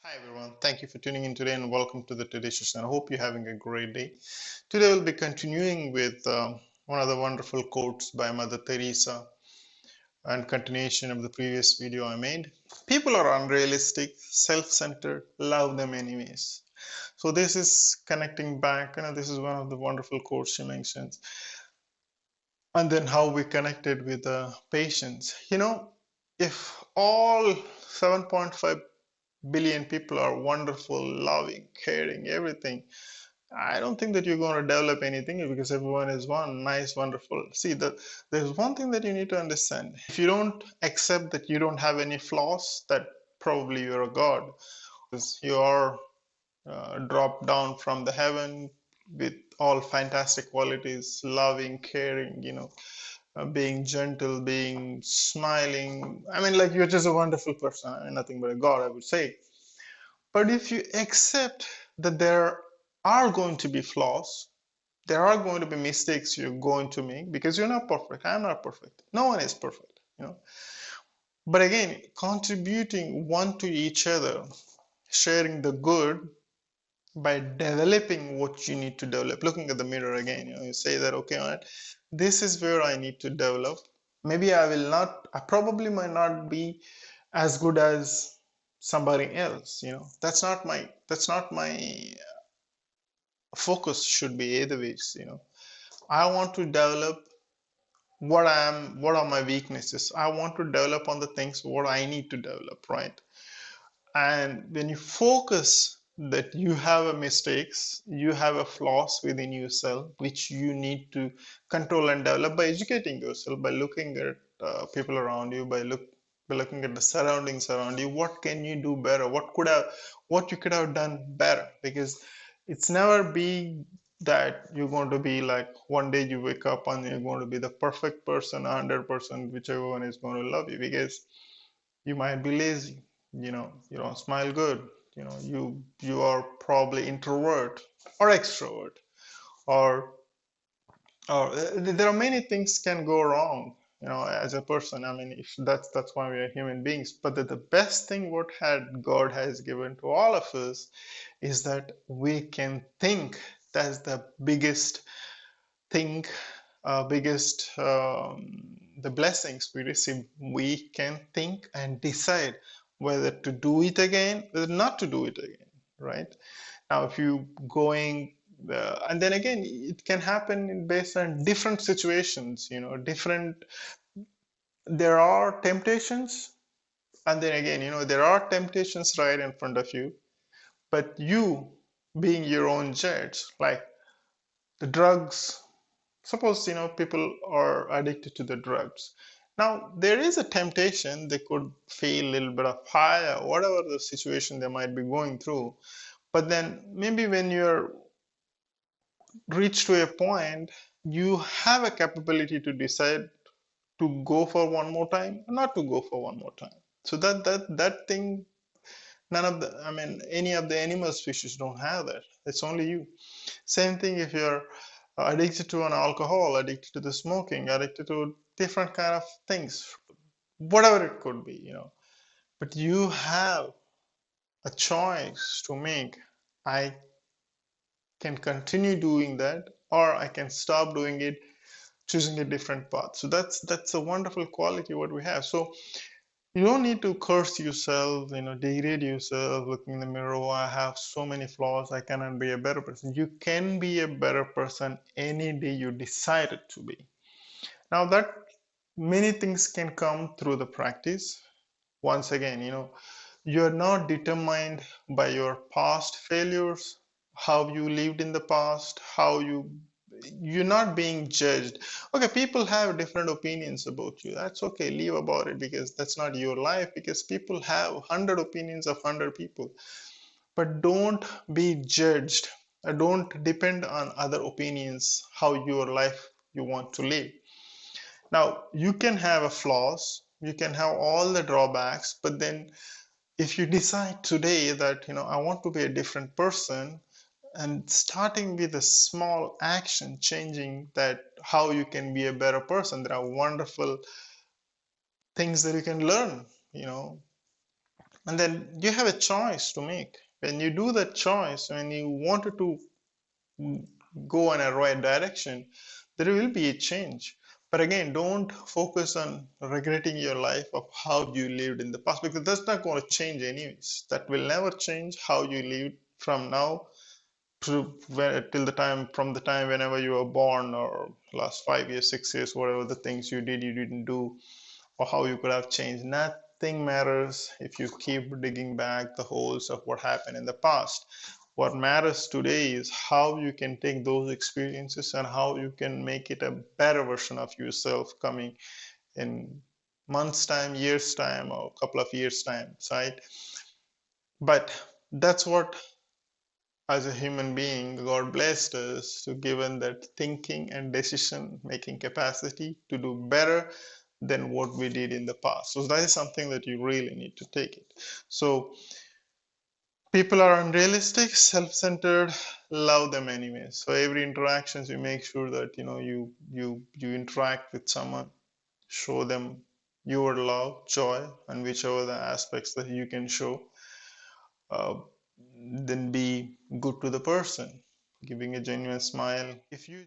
Hi everyone, thank you for tuning in today and welcome to the Teresa channel. I hope you're having a great day. Today we'll be continuing with one of the wonderful quotes by Mother Teresa and continuation of the previous video I made. People are unrealistic, self-centered, love them anyways. So this is connecting back, this is one of the wonderful quotes she mentions. And then how we connected with the patients. If all 7.5 billion people are wonderful, loving, caring, everything, I don't think that you're going to develop anything because everyone is one, nice, wonderful. See, there's one thing that you need to understand. If you don't accept that you don't have any flaws, that probably you're a god. Because you are dropped down from the heaven with all fantastic qualities, loving, caring, being gentle, being smiling. I mean, like you're just a wonderful person. I mean, nothing but a god, I would say. But if you accept that there are going to be flaws, there are going to be mistakes you're going to make because you're not perfect. I'm not perfect. No one is perfect. But again, contributing one to each other, sharing the good by developing what you need to develop. Looking at the mirror again, you say that, okay, all right, this is where I need to develop. Maybe I probably might not be as good as somebody else. That's not my focus should be either ways. I want to develop what are my weaknesses. I want to develop on the things what I need to develop, right? And when you focus that you have a mistakes, you have a flaws within yourself, which you need to control and develop by educating yourself, by looking at people around you, by looking at the surroundings around you. What can you do better? What you could have done better? Because it's never be that you're going to be like one day you wake up and you're going to be the perfect person, 100%, whichever one is going to love you, because you might be lazy, you don't smile good, you are probably introvert or extrovert, or there are many things can go wrong, as a person. I mean, if that's why we are human beings. But the best thing what had God has given to all of us is that we can think. That's the biggest thing, biggest the blessings we receive. We can think and decide whether to do it again, whether not to do it again, right? Now, if you going, and then again, it can happen based on different situations, different. There are temptations, and then again, there are temptations right in front of you, but you being your own judge, like the drugs. Suppose people are addicted to the drugs. Now there is a temptation, they could feel a little bit of high or whatever the situation they might be going through. But then maybe when you're reached to a point, you have a capability to decide to go for one more time or not to go for one more time. So that thing, none of the, I mean, any of the animal species don't have that. It's only you. Same thing if you're addicted to an alcohol, addicted to the smoking, addicted to different kind of things, whatever it could be. But you have a choice to make. I can continue doing that, or I can stop doing it, choosing a different path. So that's a wonderful quality what we have. So you don't need to curse yourself, degrade yourself, looking in the mirror, oh, I have so many flaws, I cannot be a better person. You can be a better person any day you decided to be. Now that many things can come through the practice. Once again, you're not determined by your past failures, how you lived in the past, you're not being judged. Okay, people have different opinions about you. That's okay, leave about it, because that's not your life, because people have 100 opinions of 100 people. But don't be judged. Don't depend on other opinions how your life you want to live. Now, you can have a flaws, you can have all the drawbacks, but then if you decide today that, I want to be a different person, and starting with a small action, changing that, how you can be a better person, there are wonderful things that you can learn. And then you have a choice to make. When you do that choice, when you wanted to go in a right direction, there will be a change. But again, don't focus on regretting your life of how you lived in the past, because that's not going to change anyways. That will never change how you lived from now to till the time, from the time whenever you were born, or last 5 years, 6 years, whatever the things you did, you didn't do, or how you could have changed. Nothing matters if you keep digging back the holes of what happened in the past. What matters today is how you can take those experiences and how you can make it a better version of yourself coming in months' time, years' time, or a couple of years' time, right? But that's what, as a human being, God blessed us to given that thinking and decision making capacity to do better than what we did in the past. So that is something that you really need to take it. So people are unrealistic, self-centered, love them anyway. So every interactions you make sure that you interact with someone, show them your love, joy, and whichever the aspects that you can show. Uh, then be good to the person, giving a genuine smile. If you